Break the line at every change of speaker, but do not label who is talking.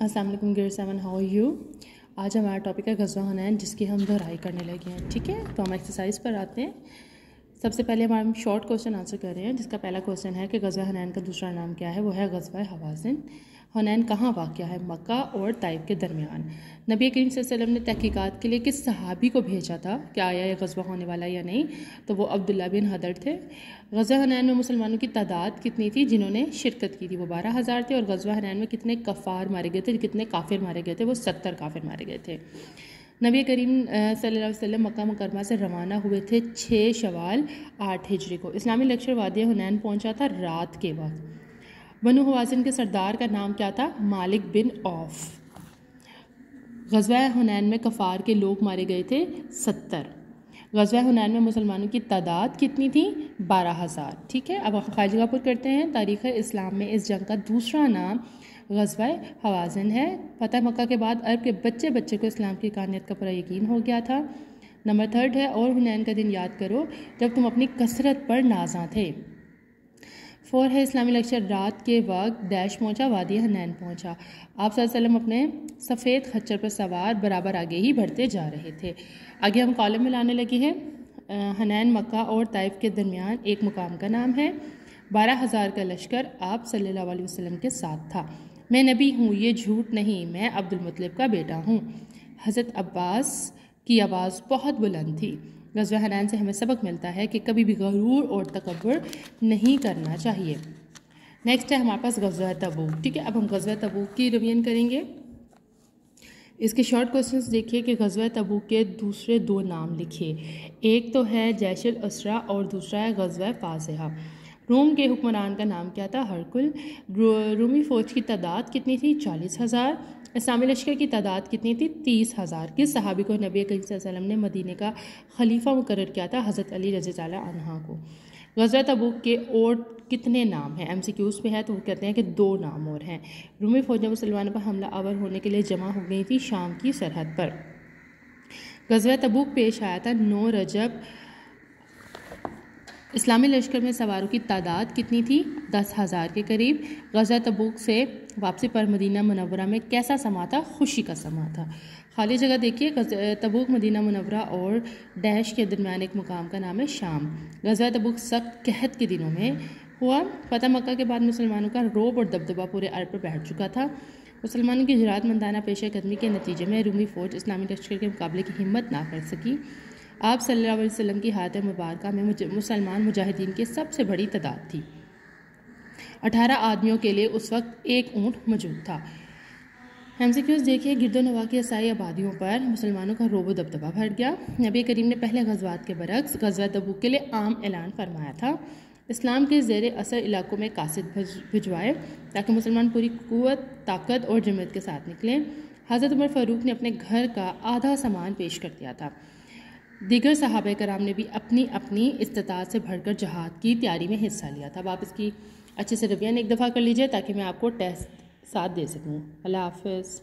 अस्सलाम वालेकुम grade 7, how are you. आज हमारा टॉपिक है ग़ज़वा हुनैन, जिसकी हम दोहराई करने लगे हैं। ठीक है, तो हम एक्सरसाइज पर आते हैं। सबसे पहले हम शॉर्ट क्वेश्चन आंसर कर रहे हैं, जिसका पहला क्वेश्चन है कि ग़ज़वा हुनैन का दूसरा नाम क्या है। वो है ग़ज़वा हवाज़िन। हुनैन कहाँ वाक़या है? मक्का और ताइफ के दरमियान। नबी करीम सल्लल्लाहु अलैहि वसल्लम ने तहक़ीक़ात के लिए किस सहाबी को भेजा था कि आया ये ग़ज़वा होने वाला या नहीं? तो वो अब्दुल्ला बिन हदर थे। ग़ज़वा हुनैन में मुसलमानों की तादाद कितनी थी जिन्होंने शिरकत की थी? वो 12,000 थे। और ग़ज़वा हुनैन में कितने कफ़ार मारे गए थे, कितने काफिर मारे गए थे? वो 70 काफिर मारे गए थे। नबी करीम सल्लल्लाहु अलैहि वसल्लम मक्का मुकरमा से रवाना हुए थे 6 शवाल 8 हिजरी को। इस्लामी लश्कर वादी हुनैन पहुंचा था रात के वक्त। बनु हवाज़िन के सरदार का नाम क्या था? मालिक बिन औफ। ग़ज़वा हुनैन में कफ़ार के लोग मारे गए थे 70। ग़ज़वा हुनैन में मुसलमानों की तादाद कितनी थी? 12,000। ठीक है, अब खालिगापुर करते हैं। तारीख़ इस्लाम में इस जंग का दूसरा नाम ग़ज़वा हवाज़िन है। फतह मक्का के बाद अरब के बच्चे बच्चे को इस्लाम की कानियत का पूरा यकीन हो गया था। नंबर 3 है, और हुनैन का दिन याद करो जब तुम अपनी कसरत पर नाज़ा थे। 4 है, इस्लामी लश्कर रात के वक्त डैश पहुंचा, वादी हुनैन पहुंचा। आप सल्लल्लाहु अलैहि वसल्लम अपने सफ़ेद खच्चर पर सवार बराबर आगे ही बढ़ते जा रहे थे। आगे हम कॉलम में लाने लगे हैं। हुनैन मक्का और ताइफ के दरमियान एक मुकाम का नाम है। 12,000 का लश्कर आप सल्लल्लाहु अलैहि वसल्लम के साथ था। मैं नबी हूँ, ये झूठ नहीं, मैं अब्दुल मुत्तलिब का बेटा हूँ। हज़रत अब्बास की आवाज़ बहुत बुलंद थी। ग़ज़वा हुनैन से हमें सबक मिलता है कि कभी भी गरूर और तकब्बुर नहीं करना चाहिए। नेक्स्ट है हमारे पास ग़ज़वा तबूक। ठीक है, अब हम ग़ज़वा तबूक की रिवीजन करेंगे। इसके शॉर्ट क्वेश्चंस देखिए कि ग़ज़वा तबूक के दूसरे 2 नाम लिखिए। एक तो है जैशुल उसरा और दूसरा है ग़ज़वा फ़ाज़िहा। रोम के हुक्मरान का नाम क्या था? हरकुल। रूमी फ़ौज की तादाद कितनी थी? 40,000। इस्लामी लश्कर की तादाद कितनी थी? 30,000। किस सहाबी को नबी करीम सल्लल्लाहु अलैहि वसल्लम ने मदीने का खलीफा मुकर्रर किया था? हज़रत अली रज़ियल्लाहु अन्हु को। ग़ज़वा तबूक के और कितने नाम हैं? MCQs पे है तो वो कहते हैं कि 2 नाम और हैं। रूमी फ़ौज मुसलमानों पर हमला आवर होने के लिए जमा हो गई थी शाम की सरहद पर। ग़ज़वा तबूक पेश आया था 9 रजब। इस्लामी लश्कर में सवारों की तादाद कितनी थी? 10,000 के करीब। ग़ज़वा तबूक से वापसी पर मदीना मुनव्वरा में कैसा समा था? खुशी का समा था। खाली जगह देखिए। तबूक मदीना मुनव्वरा और डैश के दरमियान एक मुकाम का नाम है शाम। ग़ज़वा तबूक सख्त कहत के दिनों में हुआ। फतह मक्का के बाद मुसलमानों का रोब और दबदबा पूरे अरब पर बैठ चुका था। मुसलमानों की जुरातमंदाना पेशा कदमी के नतीजे में रूमी फ़ौज इस्लामी लश्कर के मुकाबले की हिम्मत ना कर सकी। आप सल्लल्लाहु अलैहि वसल्लम की हाथ मुबारका में मुसलमान मुजाहिदीन की सबसे बड़ी तादाद थी। 18 आदमियों के लिए उस वक्त एक ऊँट मौजूद था। MCQs देखिए। गिरदोनवा की ईसाई आबादियों पर मुसलमानों का रोब दबदबा बढ़ गया। नबी करीम ने पहले ग़ज़वात के बरक्स ग़ज़वा तबूक के लिए आम ऐलान फरमाया था। इस्लाम के ज़ेर असर इलाकों में कासिद भिजवाए ताकि मुसलमान पूरी क़ुव्वत, ताकत और जमत के साथ निकलें। हज़रत उमर फ़ारूक ने अपने घर का आधा सामान पेश कर दिया था। दीगर सहाबा कराम ने भी अपनी अपनी इस्तिताअत से भरकर जहाद की तैयारी में हिस्सा लिया था। अब आप इसकी अच्छे से रिवीजन एक दफ़ा कर लीजिए ताकि मैं आपको टेस्ट साथ दे सकूँ। अल्लाह हाफ़िज़।